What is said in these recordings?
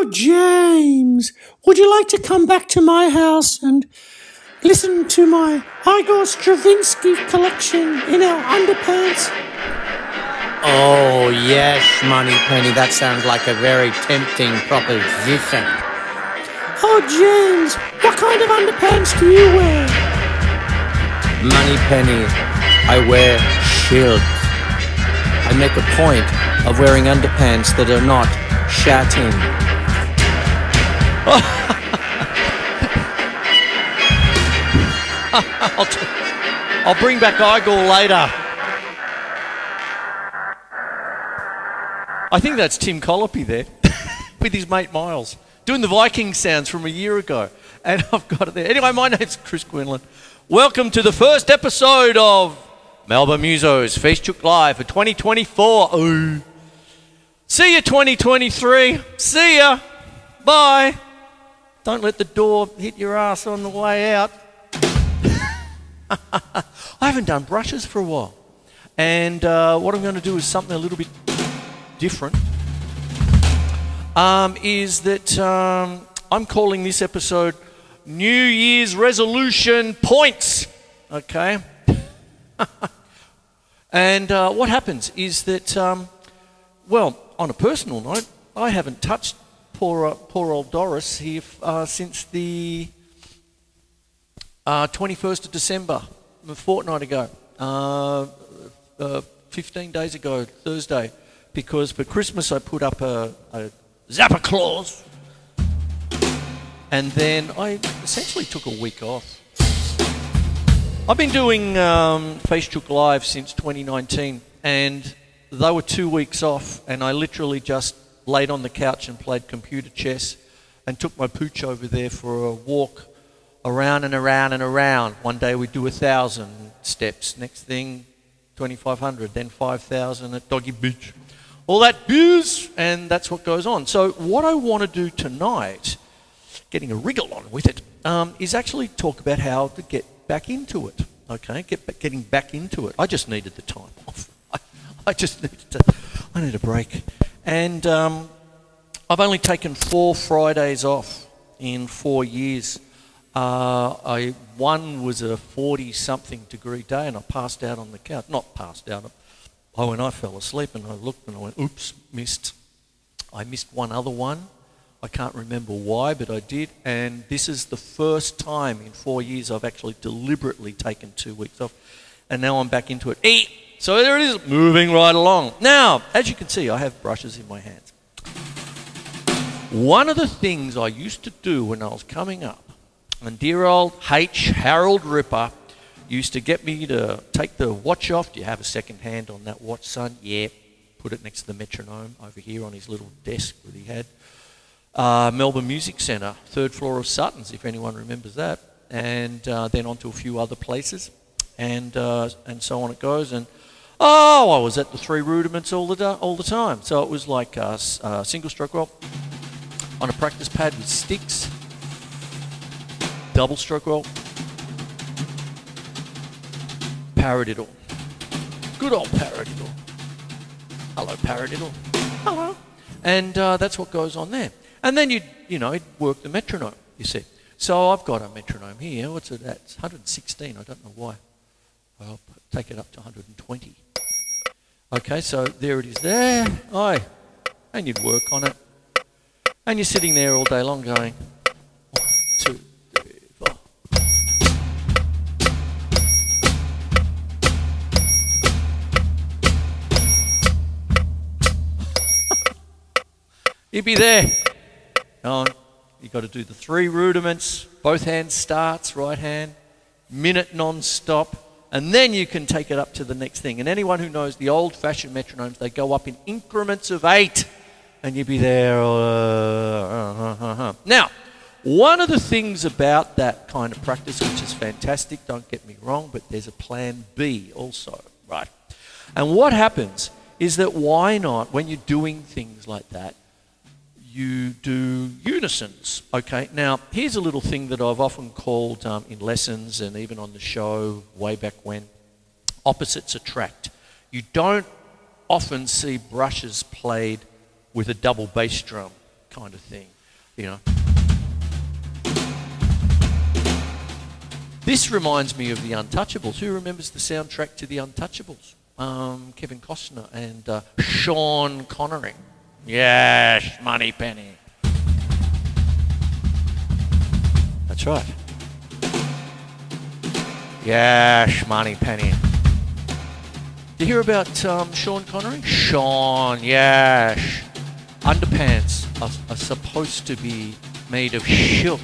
Oh, James, would you like to come back to my house and listen to my Eyegore Stravinsky collection in our underpants? Oh, yes, Moneypenney. That sounds like a very tempting proposition. Oh, James, what kind of underpants do you wear? Moneypenney, I wear shield. I make a point of wearing underpants that are not shatting. I'll bring back Eyegore later. I think that's Tim Colopy there with his mate Miles doing the Viking sounds from a year ago. And I've got it there. Anyway, my name's Chris Quinlan. Welcome to the first episode of Melbourne Musos Facebook Live for 2024. Oh. See you 2023. See ya. Bye. Don't let the door hit your ass on the way out. I haven't done brushes for a while. And what I'm going to do is something a little bit different. Is that I'm calling this episode New Year's Resolution Points. Okay? And what happens is that, well, on a personal note, I haven't touched poor old Doris here since the 21st of December, a fortnight ago, 15 days ago, Thursday, because for Christmas I put up a Zappa clause, and then I essentially took a week off. I've been doing Facebook Live since 2019, and they were 2 weeks off, and I literally just laid on the couch and played computer chess and took my pooch over there for a walk around and around and around. One day we'd do 1,000 steps, next thing 2,500, then 5,000 at Doggy Beach. All that booze, and that's what goes on. So what I want to do tonight, getting a wriggle on with it, is actually talk about how to get back into it. Okay, getting back into it. I just needed the time off. I need a break. And I've only taken 4 Fridays off in 4 years. One was a 40-something degree day, and I passed out on the couch. Not passed out. When I fell asleep, and I looked and I went, oops, missed. I missed one other one. I can't remember why, but I did. And this is the first time in 4 years I've actually deliberately taken 2 weeks off. And now I'm back into it. So there it is, moving right along. Now, as you can see, I have brushes in my hands. One of the things I used to do when I was coming up, and dear old Harold Ripper used to get me to take the watch off. Do you have a second hand on that watch, son? Yeah. Put it next to the Metronome over here on his little desk that he had. Melbourne Music Centre, 3rd floor of Sutton's, if anyone remembers that. And then on to a few other places. And so on it goes. And I was at the 3 rudiments all the time. So it was like a single stroke roll on a practice pad with sticks, double stroke roll, paradiddle. Good old paradiddle. Hello, paradiddle. Hello. And that's what goes on there. And then you'd work the metronome, you see. So I've got a metronome here. What's it at? It's 116. I don't know why. I'll take it up to 120. Okay, so there it is there. Aye. And you'd work on it. And you're sitting there all day long going, 1, 2, 3, 4. You'd be there. You've got to do the 3 rudiments, both hands starts, right hand, minute non-stop, and then you can take it up to the next thing. And anyone who knows the old-fashioned metronomes, they go up in increments of 8, and you'd be there. Now, one of the things about that kind of practice, which is fantastic, don't get me wrong, but there's a plan B also, right? And what happens is that why not, when you're doing things like that, you do unisons, okay? Now, here's a little thing that I've often called in lessons and even on the show way back when, opposites attract. You don't often see brushes played with a double bass drum, kind of thing, you know. This reminds me of the Untouchables. Who remembers the soundtrack to the Untouchables? Kevin Costner and Sean Connery. Yessh, Moneypenney. That's right. Yessh, Moneypenny. Did you hear about Sean Connery? Sean, Yessh. Underpants are supposed to be made of silk,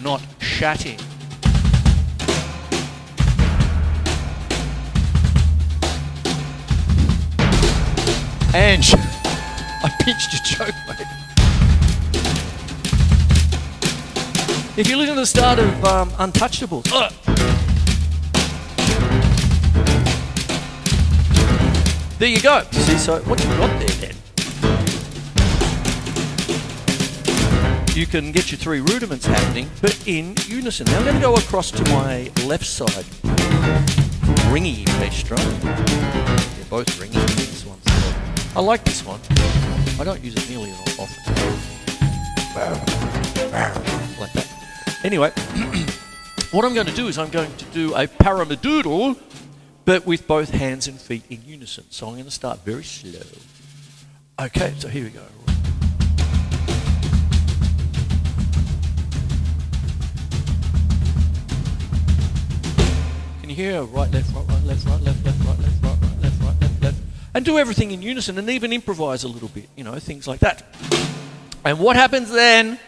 not shatting. Ange, I pinched your joke, mate. If you listen to the start of Untouchables, there you go. See, so what you've got there then, you can get your three rudiments happening, but in unison. Now I'm going to go across to my left side. Ringy bass drum. They're both ringy. This one's I like this one. I don't use it nearly as often. Like that. Anyway, what I'm going to do is I'm going to do a paramadoodle, but with both hands and feet in unison. So I'm going to start very slow. Okay, so here we go. Can you hear right, left, right, right, left, right, left, left, right, left, right, right, left, right, left, left? And do everything in unison and even improvise a little bit, you know, things like that. And what happens then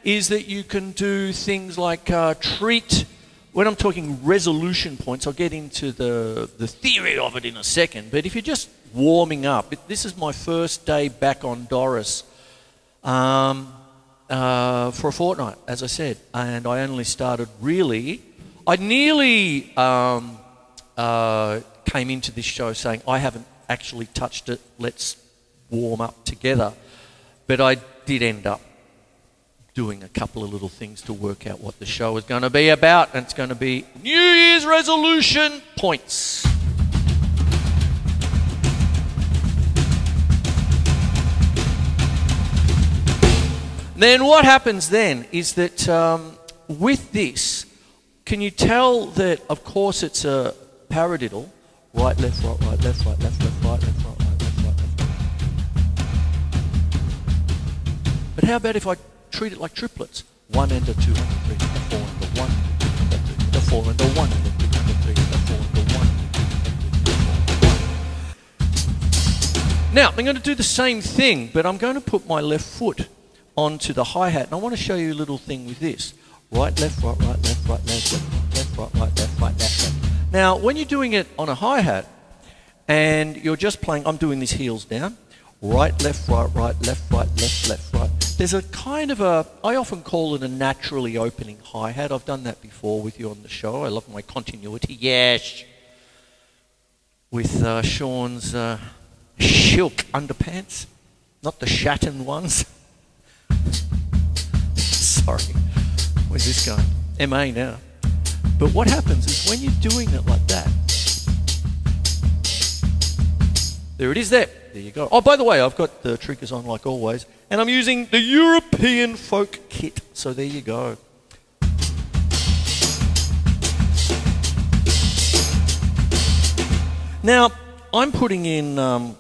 is that you can do things like treat, when I'm talking resolution points, I'll get into the theory of it in a second, but if you're just warming up, this is my first day back on Doris for a fortnight, as I said, and I only started really, I nearly came into this show saying, I haven't actually touched it, let's warm up together, but I did end up doing a couple of little things to work out what the show is going to be about, and it's going to be New Year's resolution points. Then what happens then is that with this, can you tell that of course it's a paradiddle, right, left, right, right, left, right, left, left, right, left, right, right, left, right, left, right. But how about if I treat it like triplets? 1 and a 2 and a 3, a 4 and a 1, a 4 and a 1 and a 2 and a 3, a 4 and a 1 and a 2 and a 3. Now, I'm going to do the same thing, but I'm going to put my left foot onto the hi-hat, and I want to show you a little thing with this. Right, left, right, right, left, right, left, left, right, right, left, right, left, left. Now, when you're doing it on a hi-hat, and you're just playing, I'm doing these heels down, right, left, right, right, left, right, left, left, right. There's a kind of a, I often call it a naturally opening hi-hat. I've done that before with you on the show. I love my continuity. Yes. With Sean's silk underpants, not the shattered ones. Sorry. Where's this going? MA now. But what happens is when you're doing it like that, there it is there. There you go. Oh, by the way, I've got the triggers on like always, and I'm using the European folk kit. So there you go. Now, I'm putting in a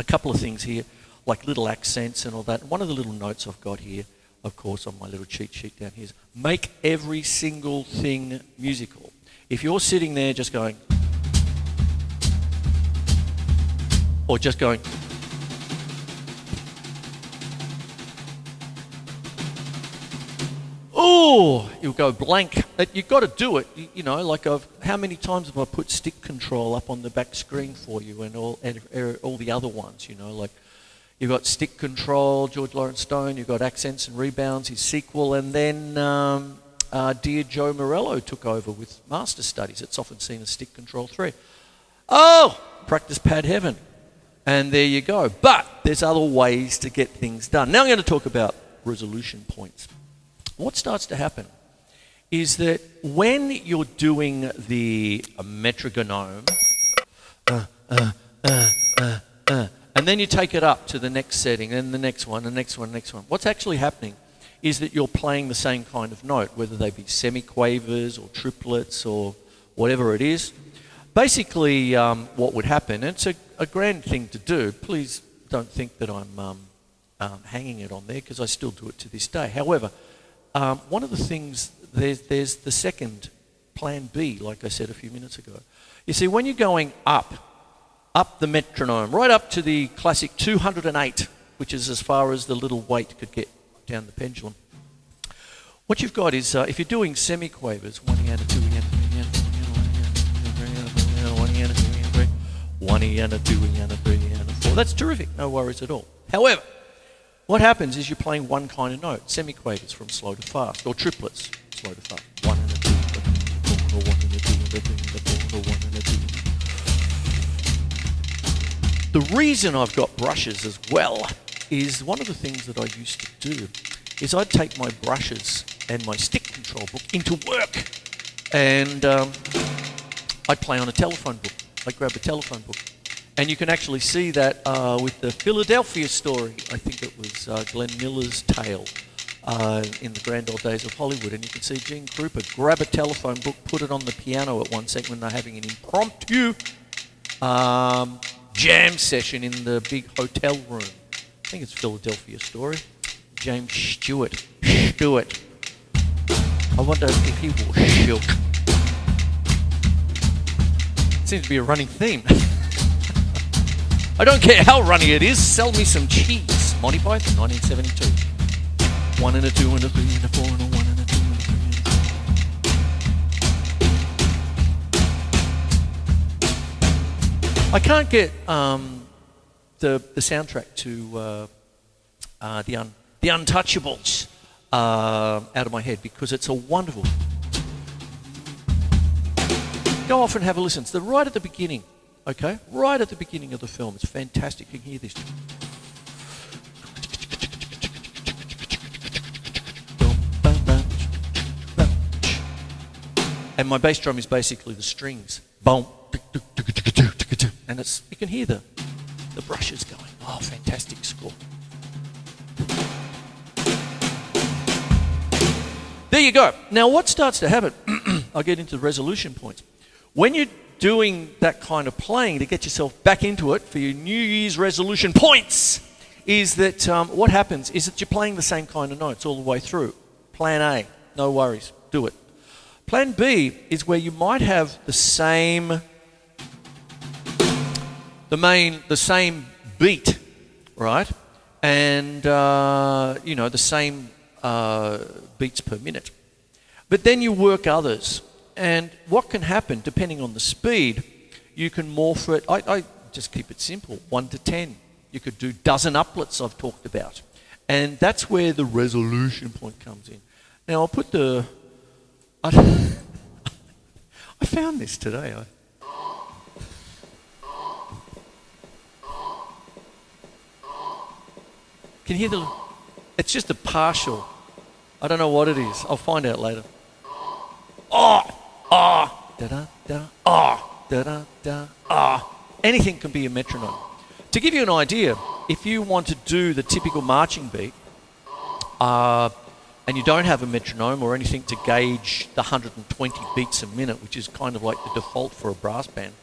couple of things here, like little accents and all that. And one of the little notes I've got here, of course, on my little cheat sheet down here is make every single thing musical. If you're sitting there just going, or just going, oh, you'll go blank. You've got to do it. You know, like how many times have I put stick control up on the back screen for you and all the other ones, you know, like you've got stick control, George Lawrence Stone, you've got accents and rebounds, his sequel, and then dear Joe Morello took over with Master Studies. It's often seen as stick control 3. Oh, practice pad heaven. And there you go. But there's other ways to get things done. Now I'm going to talk about resolution points. What starts to happen is that when you're doing the metronome, And then you take it up to the next setting, and the next one, the next one, the next one. What's actually happening is that you're playing the same kind of note, whether they be semiquavers or triplets or whatever it is. Basically, what would happen, and it's a grand thing to do, please don't think that I'm hanging it on there, because I still do it to this day. However, one of the things, there's the second plan B, like I said a few minutes ago. You see, when you're going up the metronome, right up to the classic 208, which is as far as the little weight could get down the pendulum. What you've got is, if you're doing semiquavers, 1 and a 2 and a 3 and a 1 and a 2 and a 3, 1 and a 2 and a 3 and a 4. That's terrific, no worries at all. However, what happens is you're playing one kind of note, semiquavers from slow to fast, or triplets, slow to fast. 1 and a 2 and a 3 and a 4, 1 and a 2 and a 3 and a 4, 1 and a 2. The reason I've got brushes as well is one of the things that I used to do is I'd take my brushes and my stick control book into work, and I'd play on a telephone book. I'd grab a telephone book. And you can actually see that with the Philadelphia story. I think it was Glenn Miller's tale in the grand old days of Hollywood. And you can see Gene Krupa grab a telephone book, put it on the piano at one second when they're having an impromptu jam session in the big hotel room. I think it's Philadelphia story. James Stewart. I wonder if he wore silk. Seems to be a running theme. I don't care how runny it is, sell me some cheese. Monty Python, 1972. 1 and a 2 and a 3 and a 4 and a 1 and a 2 and a 3 and a 4. I can't get the soundtrack to the Untouchables out of my head, because it's a wonderful. Go off and have a listen. It's right at the beginning. Okay, right at the beginning of the film. It's fantastic. You can hear this. And my bass drum is basically the strings. And it's, you can hear the brushes going. Oh, fantastic score. There you go. Now what starts to happen, I'll get into the resolution points. When you're doing that kind of playing to get yourself back into it for your New Year's resolution points, is that what happens is that you're playing the same kind of notes all the way through. Plan A, no worries, do it. Plan B is where you might have the same beat, right? And you know, the same beats per minute. But then you work others. And what can happen, depending on the speed, you can morph it. I just keep it simple, 1 to 10. You could do dozen uplets I've talked about. And that's where the resolution point comes in. Now, I'll put the... I found this today. Can you hear the... It's just a partial. I don't know what it is. I'll find out later. Oh! Ah, da da da, ah, da da da, ah. Anything can be a metronome. To give you an idea, if you want to do the typical marching beat, and you don't have a metronome or anything to gauge the 120 beats a minute, which is kind of like the default for a brass band,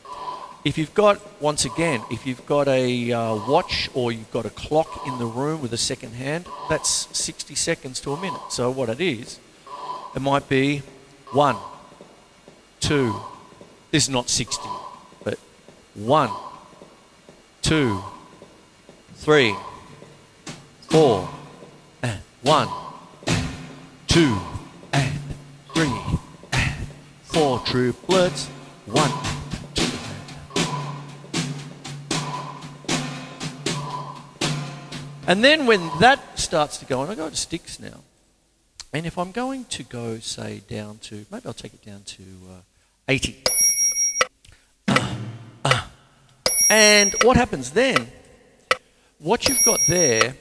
if you've got, once again, if you've got a watch or you've got a clock in the room with a second hand, that's 60 seconds to a minute. So what it is, it might be 1, 2, this is not 60, but 1, 2, 3, 4, and 1, 2, and 3, and 4 triplets, 1, 2, and then when that starts to go, and I go to sticks now, and if I'm going to go, say, down to, maybe I'll take it down to 80. And what happens then, what you've got there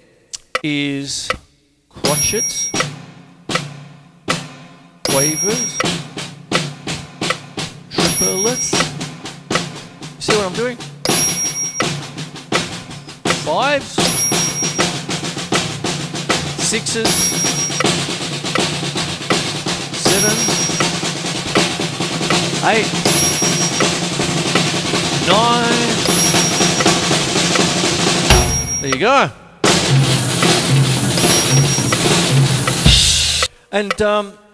is crotchets, quavers, triplets. You see what I'm doing? 5s, 6s, 7s, 8, 9. There you go. And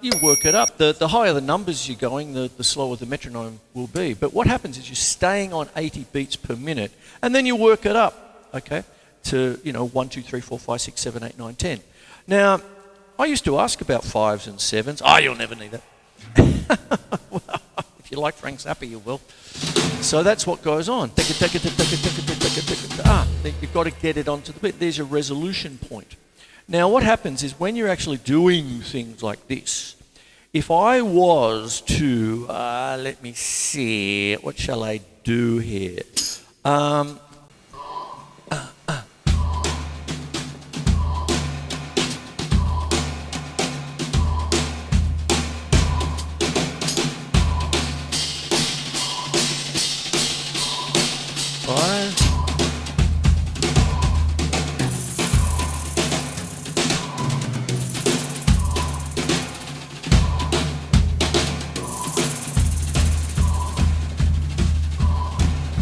you work it up. The higher the numbers you're going, the slower the metronome will be. But what happens is you're staying on 80 beats per minute, and then you work it up, okay, to, 1, 2, 3, 4, 5, 6, 7, 8, 9, 10. Now, I used to ask about 5s and 7s. Oh, you'll never need it. Well, if you like Frank Zappa, you will. So that's what goes on. Then you've got to get it onto the beat. There's your resolution point. Now, what happens is when you're actually doing things like this, if I was to, let me see, what shall I do here?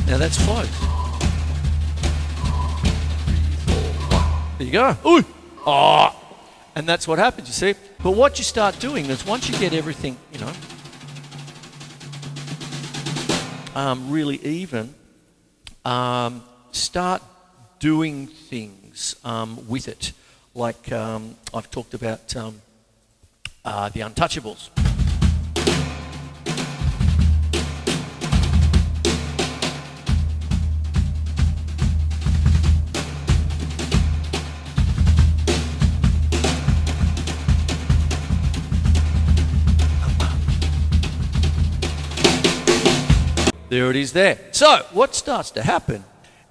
Now that's 5. 3, 4, 1. There you go. Ooh! Oh! And that's what happens, you see. But what you start doing is once you get everything, really even, start doing things with it. Like I've talked about the Untouchables. There it is there. So what starts to happen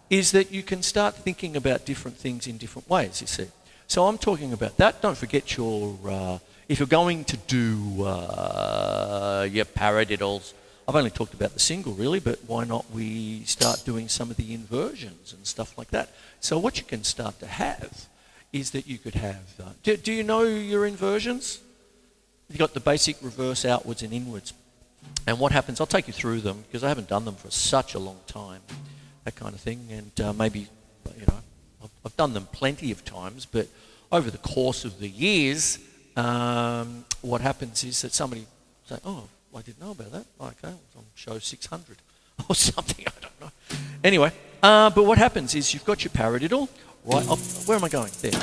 is that you can start thinking about different things in different ways, you see. So I'm talking about that. Don't forget your, if you're going to do your paradiddles, I've only talked about the single really, but why not we start doing some of the inversions and stuff like that. So what you can start to have is that you could have, do you know your inversions? You've got the basic reverse, outwards and inwards. And what happens, I'll take you through them because I haven't done them for such a long time, that kind of thing. And maybe, I've done them plenty of times, but over the course of the years, what happens is that somebody say, oh, I didn't know about that. Okay, it's on show 600 or something, I don't know. Anyway, but what happens is you've got your paradiddle, right, where am I going? There.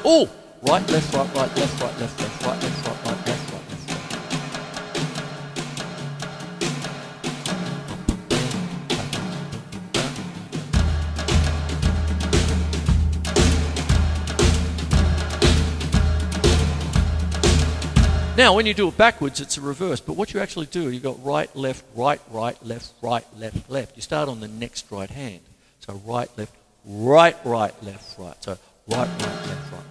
Oh, right, left, right, left, right, left, right, left, right, left, right, left, right. Now, when you do it backwards, it's a reverse. But what you actually do, you've got right, left, left, left. You start on the next right hand. So right, left, right, left, right. So right, left, right.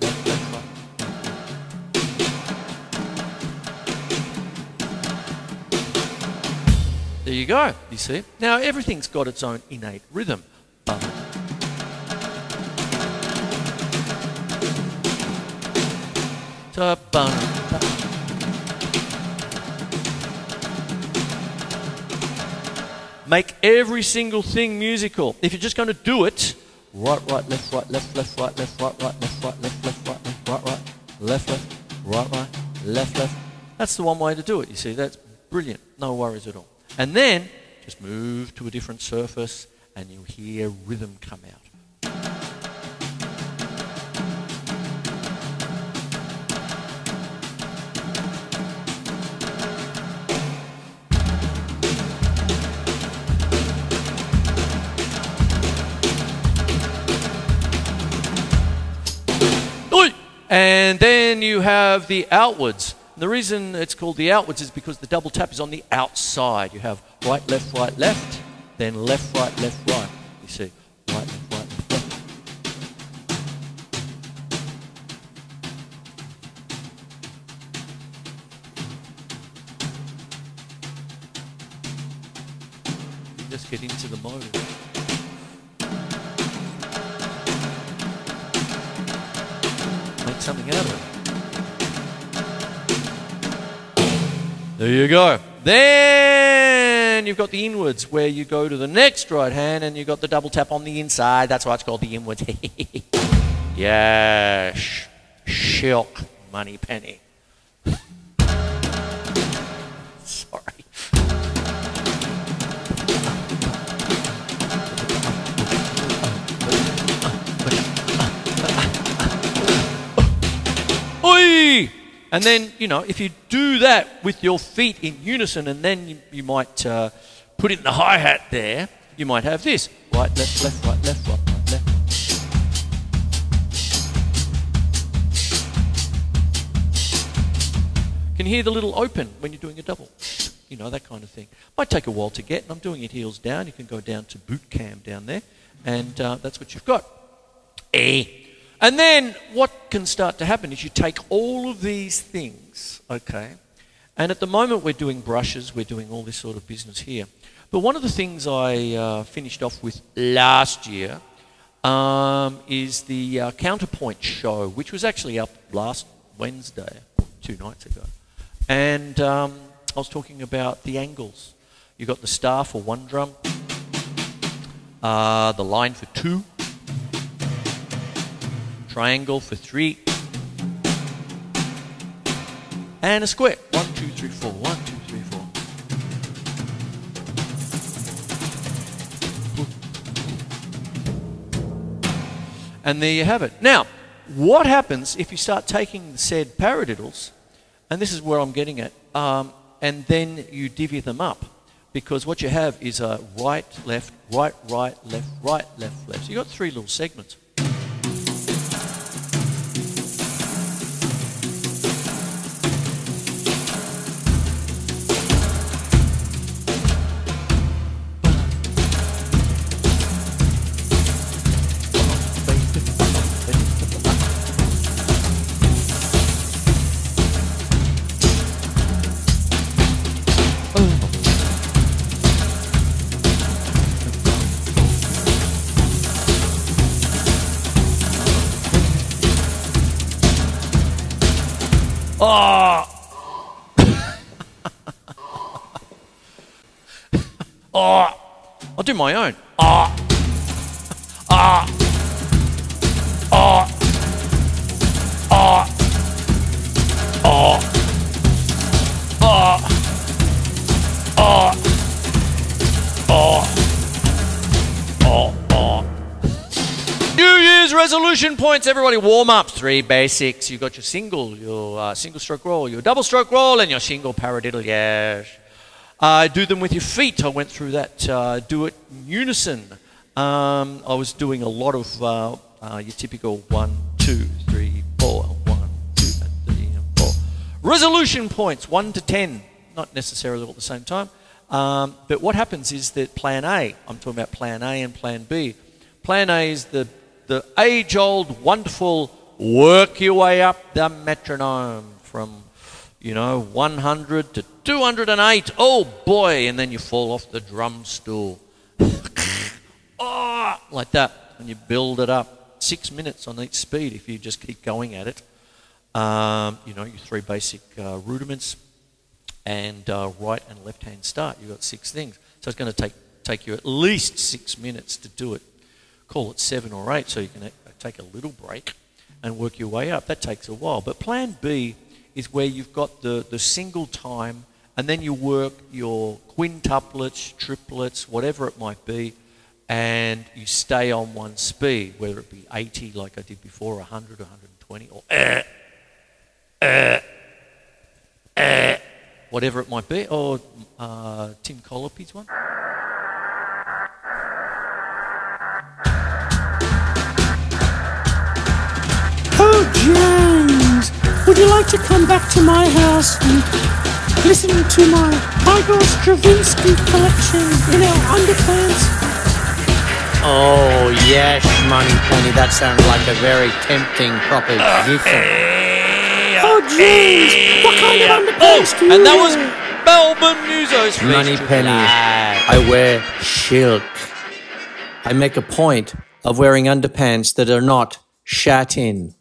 There you go, you see. Now, everything's got its own innate rhythm. Make every single thing musical. If you're just going to do it, right, left, right, left, right, right, left, right, left, right, left, right, left. That's the one way to do it, you see. That's brilliant. No worries at all. And then, just move to a different surface and you'll hear rhythm come out. And then you have the outwards. And the reason it's called the outwards is because the double tap is on the outside. You have right, left, then left, right. You see, right, left. You just get into the mode. something out of it. There you go. Then you've got the inwards, where you go to the next right hand and you've got the double tap on the inside. That's why it's called the inwards. Yessh. Shilk. Moneypenney. Sorry. Oi! And then, you know, if you do that with your feet in unison, and then you might put it in the hi-hat there, you might have this. Right, left, left, right, left, right, right, left. Can you hear the little open when you're doing a double? You know, that kind of thing. Might take a while to get, and I'm doing it heels down. You can go down to boot camp down there, and that's what you've got. And then what can start to happen is you take all of these things, okay, and at the moment we're doing brushes, we're doing all this sort of business here. But one of the things I finished off with last year is the Counterpoint show, which was actually up last Wednesday, 2 nights ago. And I was talking about the angles. You got the star for 1 drum, the line for 2, triangle for 3, and a square. 1, 2, 3, 4. 1, 2, 3, 4. And there you have it. Now, what happens if you start taking the said paradiddles, and this is where I'm getting at, and then you divvy them up? Because what you have is a right, left, right, right, left, right, left, left. So you've got 3 little segments. I'll do my own. New Year's resolution points, everybody. Warm up. 3 basics. You've got your single stroke roll, your double stroke roll, and your single paradiddle. Yes. Do them with your feet. I went through that. Do it in unison. I was doing a lot of your typical 1, 2, 3, 4, 1, 2, 3, 4. Resolution points 1 to 10. Not necessarily all at the same time. But what happens is that Plan A. I'm talking about Plan A and Plan B. Plan A is the age-old, wonderful work your way up the metronome from, 100 to 208. Oh boy! And then you fall off the drum stool. Oh, like that. And you build it up. 6 minutes on each speed if you just keep going at it. Your 3 basic rudiments and right and left-hand start. You've got 6 things. So it's going to take you at least 6 minutes to do it. Call it 7 or 8 so you can take a little break and work your way up. That takes a while. But Plan B is where you've got the single time, and then you work your quintuplets, triplets, whatever it might be, and you stay on one speed, whether it be 80 like I did before, 100, 120, or whatever it might be, or Tim Colopy's one. Oh, James, would you like to come back to my house and listen to my Eyegore Stravinsky collection in our underpants? Oh, yes, Moneypenney. That sounds like a very tempting proposition. Oh, James, what kind of underpants do you And that wear? was Melbourne Musos. Moneypenney, I wear silk. I make a point of wearing underpants that are not shat in.